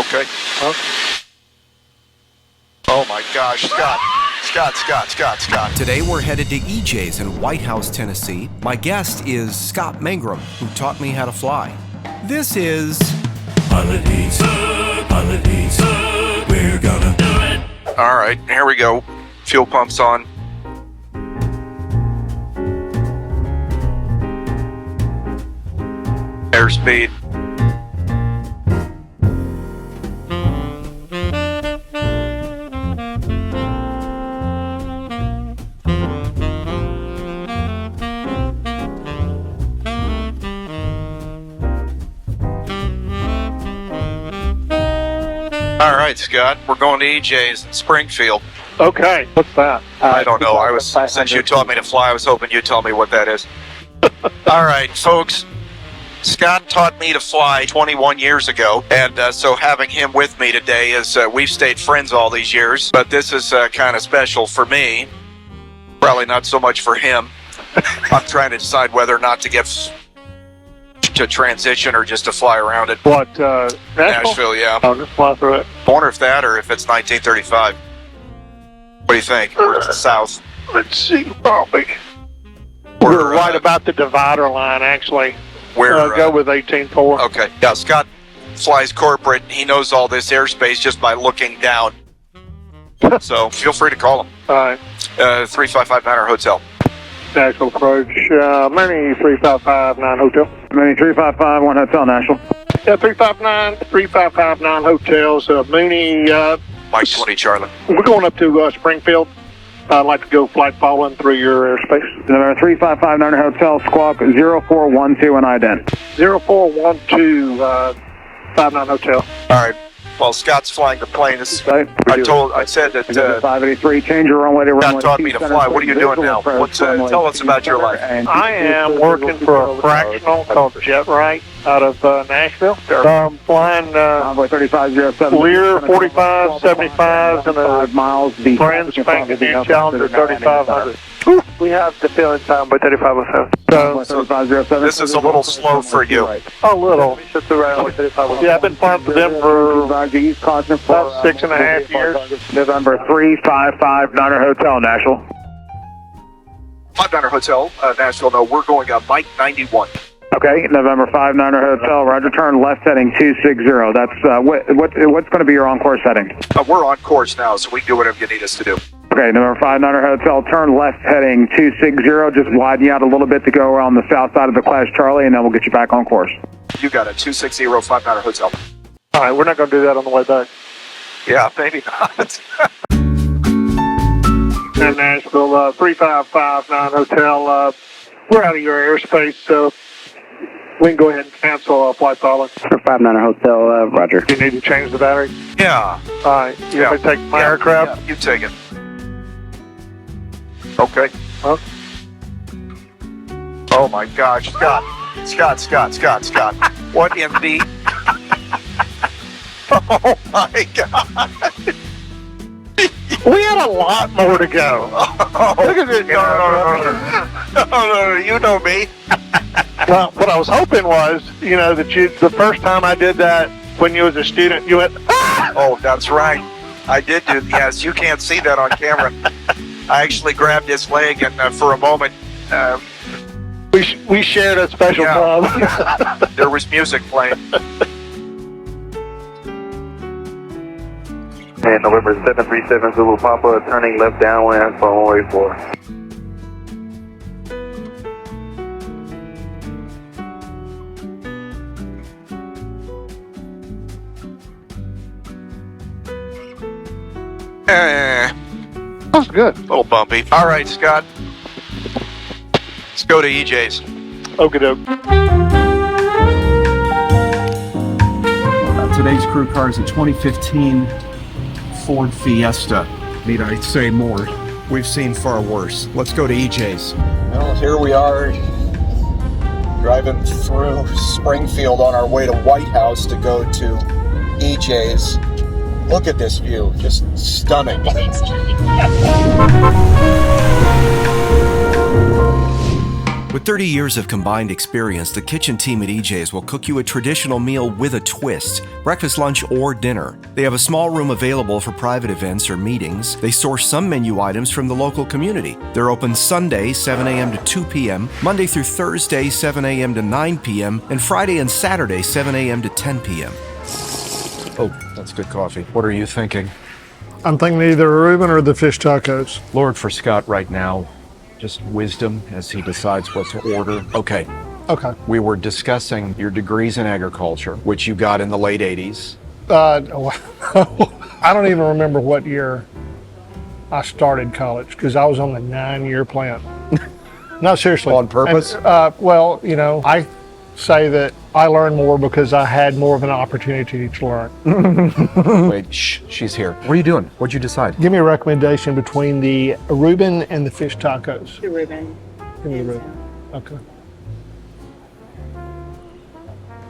Okay. Huh? Oh my gosh, Scott. Today we're headed to EJ's in White House, Tennessee. My guest is Scott Mangrum, who taught me how to fly. This is... Pilot Eats, we're gonna do it. All right, here we go. Fuel pump's on. Airspeed. All right, Scott, we're going to EJ's in Springfield. Okay, what's that? I don't know. Since you taught me to fly, I was hoping you'd tell me what that is. All right, folks. Scott taught me to fly 21 years ago, and so having him with me today is we've stayed friends all these years, but this is kind of special for me. Probably not so much for him. I'm trying to decide whether or not to get to transition or just to fly around it. What, Nashville, yeah. I'll just fly through it. I wonder if that or if it's 1935. What do you think? Or it's the South? Let's see, probably. We're right about the divider line, actually. Go with 18.4. Okay. Yeah, Scott flies corporate. He knows all this airspace just by looking down. So feel free to call him. All right. 3559er Hotel. Nashville approach. Mooney 3559 Hotel. Mooney 3551 Hotel, Nashville. Yeah, 3559 Hotels. Mooney. Mike 20 Charlie. We're going up to Springfield. I'd like to go flight following through your airspace. November 3559 Hotel, squawk 0412 and ident. 0412 59 Hotel. All right. Well, Scott's flying the plane. I said that 583, change your runway to runway. Scott taught me to fly. What are you doing now? Tell us about your life. I am working for a fractional called Jet Right out of Nashville. I'm flying Lear 4575s and a 5 miles. brand spanking new Challenger 3500. We have the filling time by 3507. So this is a little slow for you. A little. Yeah, I've been flying for them for about 6.5 years. November 3559 Hotel, Nashville. 59er Hotel, Nashville. No, we're going Mike 91. Okay, November 59 Hotel, roger, turn left heading 260. That's, what's going to be your on-course heading? We're on course now, so we can do whatever you need us to do. Okay, November 59 Hotel, turn left heading 260, just widen you out a little bit to go around the south side of the Class Charlie, and then we'll get you back on course. You got it, 260 59er Hotel. All right, we're not going to do that on the way back. Yeah, maybe not. In Nashville, 3559 Hotel, we're out of your airspace, so we can go ahead and cancel flight following. 59 Hotel, roger. You need to change the battery? Yeah. All right, you want me to take my aircraft? Yeah, you take it. Okay. Huh? Oh my gosh, Scott. What in the... Oh my God. We had a lot more to go. Oh, look at it. No, you know me. Well, what I was hoping was, that the first time I did that when you was a student, you went, ah! Oh, that's right. I did do, yes, you can't see that on camera. I actually grabbed his leg and for a moment... we shared a special club. There was music playing. And November 737 Zulu Papa, turning left downwind for runway 4. That's good. A little bumpy. All right, Scott. Let's go to EJ's. Okie doke. Today's crew car is a 2015 Ford Fiesta. Need I say more? We've seen far worse. Let's go to EJ's. Well, here we are, driving through Springfield on our way to White House to go to EJ's. Look at this view, just stunning. With 30 years of combined experience, the kitchen team at EJ's will cook you a traditional meal with a twist, breakfast, lunch, or dinner. They have a small room available for private events or meetings. They source some menu items from the local community. They're open Sunday, 7 a.m. to 2 p.m., Monday through Thursday, 7 a.m. to 9 p.m., and Friday and Saturday, 7 a.m. to 10 p.m. Oh, that's good coffee. What are you thinking? I'm thinking either a Reuben or the fish tacos. Lord, for Scott right now, just wisdom as he decides what to order. Okay. Okay. We were discussing your degrees in agriculture, which you got in the late 80s. I don't even remember what year I started college because I was on the 9-year plan. No, seriously. On purpose? And, well, you know, I say that I learned more because I had more of an opportunity to learn. Wait, shh, she's here. What are you doing? What'd you decide? Give me a recommendation between the Reuben and the fish tacos. The Reuben. Give me the Reuben. Okay.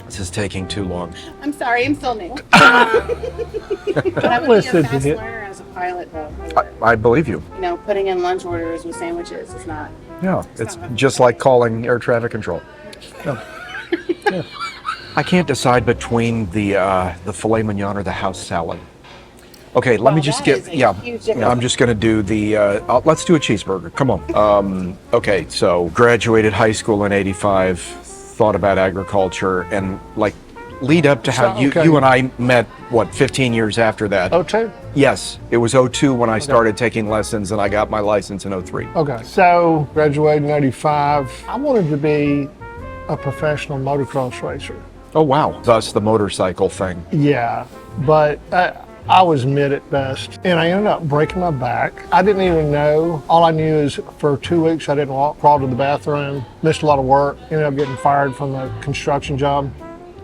This is taking too long. I'm sorry, I'm still new. But I would be a Listen to fast it. learner as a pilot, though. I believe you. You know, putting in lunch orders with sandwiches is not. Yeah, it's just like calling air traffic control. I can't decide between the filet mignon or the house salad. Okay, let me just get, I'm just going to do the, let's do a cheeseburger. Come on. Okay, so graduated high school in 85, thought about agriculture, and like lead up to how you and I met, what, 15 years after that? 02? Yes, it was 02 when I started taking lessons, and I got my license in 03. Okay. So, graduated in 85. I wanted to be a professional motocross racer. Oh, wow. Thus the motorcycle thing. Yeah, but I was mid at best, and I ended up breaking my back. I didn't even know. All I knew is for 2 weeks I didn't walk, crawled to the bathroom, missed a lot of work, ended up getting fired from the construction job.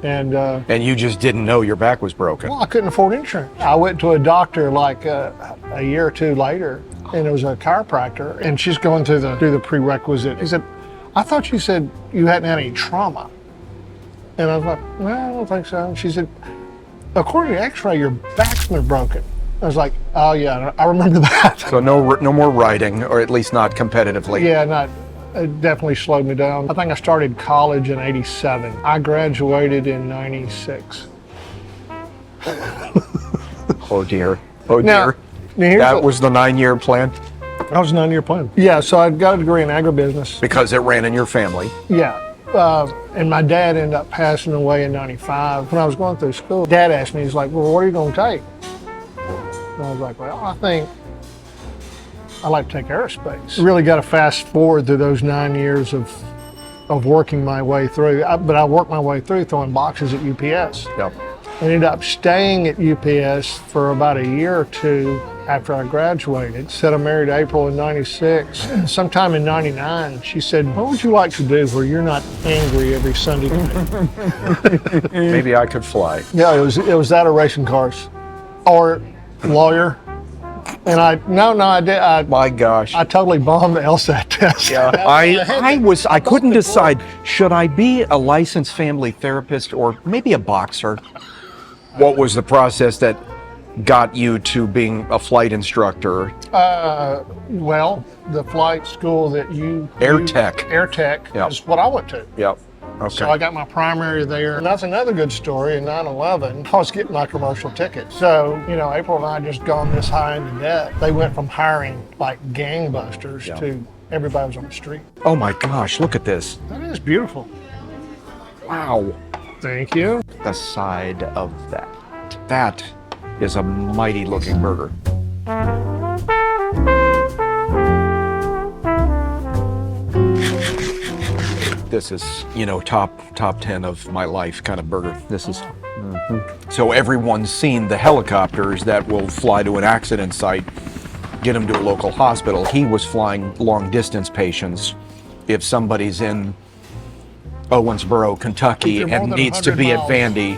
And you just didn't know your back was broken. well, I couldn't afford insurance. I went to a doctor like a year or two later, and it was a chiropractor, and she's going through the prerequisite. He said, I thought you said you hadn't had any trauma. And I was like, no, I don't think so. And she said, according to x-ray, your back's been broken. I was like, oh yeah, I remember that. So no more riding, or at least not competitively. Yeah, it definitely slowed me down. I think I started college in 87. I graduated in 96. Oh dear. Oh dear. Now, that was the 9-year plan? That was a 9-year plan. Yeah, so I got a degree in agribusiness. Because it ran in your family. Yeah. And my dad ended up passing away in 95. When I was going through school, Dad asked me, he's like, well, what are you going to take? And I was like, well, I think I like to take aerospace. Really got to fast forward through those 9 years of working my way through. But I worked my way through throwing boxes at UPS. Yep. I ended up staying at UPS for about a year or two after I graduated. Said I married April in 96. Sometime in 99, she said, what would you like to do where you're not angry every Sunday night? Maybe I could fly. Yeah, it was that or racing cars. Or lawyer. And I did. My gosh. I totally bombed the LSAT test. Yeah. I couldn't decide, should I be a licensed family therapist or maybe a boxer? What was the process that got you to being a flight instructor? Well, the flight school that Air Tech is what I went to. Yep. Okay. So I got my primary there. And that's another good story. In 9/11, I was getting my commercial ticket. So, April and I just gone this high into debt. They went from hiring like gangbusters to everybody was on the street. Oh my gosh, look at this. That is beautiful. Wow. Thank you. The side of that. That is a mighty looking burger. This is, top 10 of my life kind of burger. This is. So everyone's seen the helicopters that will fly to an accident site, get them to a local hospital. He was flying long distance patients. If somebody's in Owensboro, Kentucky, and needs to be at Vandy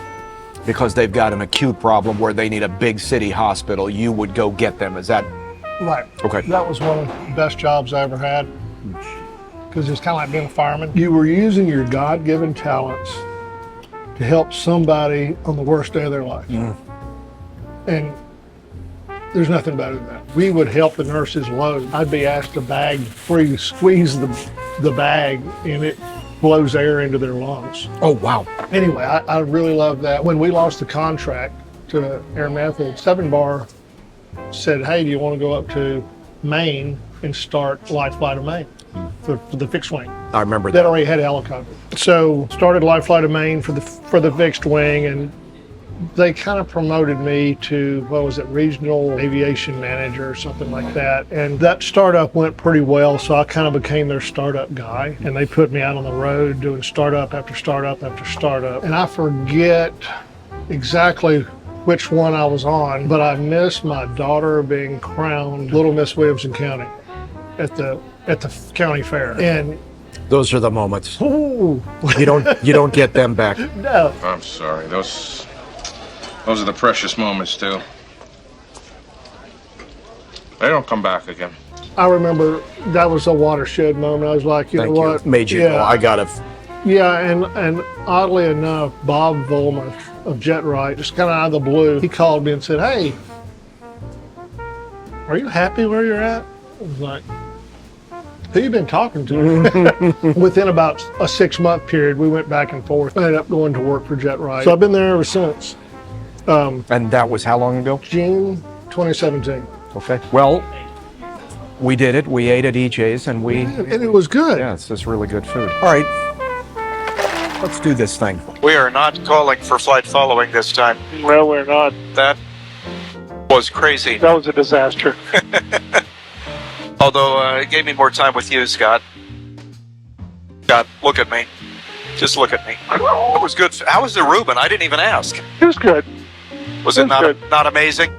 because they've got an acute problem where they need a big city hospital, you would go get them. Is that right? Okay. That was one of the best jobs I ever had because it's kind of like being a fireman. You were using your God-given talents to help somebody on the worst day of their life. And There's nothing better than that. We would help the nurses load. I'd be asked to bag, squeeze the bag, and it blows air into their lungs. Oh, wow. Anyway, I really love that. When we lost the contract to Air Methods, 7 Bar said, hey, do you want to go up to Maine and start Life Flight of Maine for the fixed wing? I remember That that. already had a helicopter. So started Life Flight of Maine for the fixed wing, and they kind of promoted me to, what was it, regional aviation manager or something like that. And that startup went pretty well, so I kind of became their startup guy. And they put me out on the road doing startup after startup after startup. And I forget exactly which one I was on, but I missed my daughter being crowned Little Miss Williamson County at the county fair. And Those are the moments. ooh, You don't get them back. no. I'm sorry. Those are the precious moments, too. They don't come back again. I remember that was a watershed moment. I was like, you Thank know you. what? Made you go, I gotta. Yeah, and oddly enough, Bob Vollmer of Jet Right, just kind of out of the blue, he called me and said, hey, are you happy where you're at? I was like, who you been talking to? Within about a 6-month period, we went back and forth. I ended up going to work for Jet Right. So I've been there ever since. And that was how long ago? June 2017. Okay. Well, we did it. We ate at EJ's, and we. And it was good. Yeah, it's just really good food. All right. Let's do this thing. We are not calling for flight following this time. Well, we're not. That was crazy. That was a disaster. Although it gave me more time with you, Scott. Scott, look at me. Just look at me. It was good. How was the Reuben? I didn't even ask. It was good. Was It it was not good. not amazing?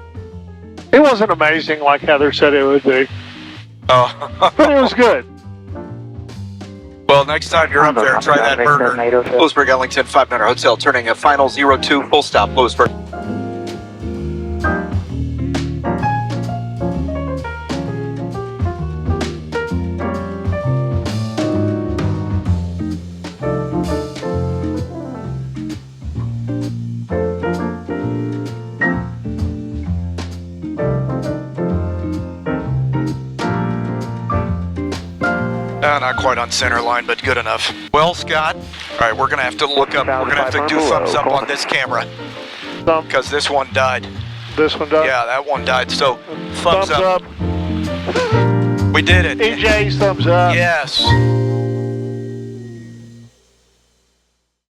It wasn't amazing like Heather said it would be, Oh. but it was good. Well, next time you're up there, try that burger. Lewisburg, Ellington, 5-minute hotel, turning a final 02, full stop, Lewisburg. Not quite on center line, but good enough. Well, Scott, all right, we're going to have to look up. We're going to have to do thumbs up on this camera. Because this one died. This one does. Yeah, that one died. So, thumbs Thumbs up. We did it. EJ's thumbs up. Yes.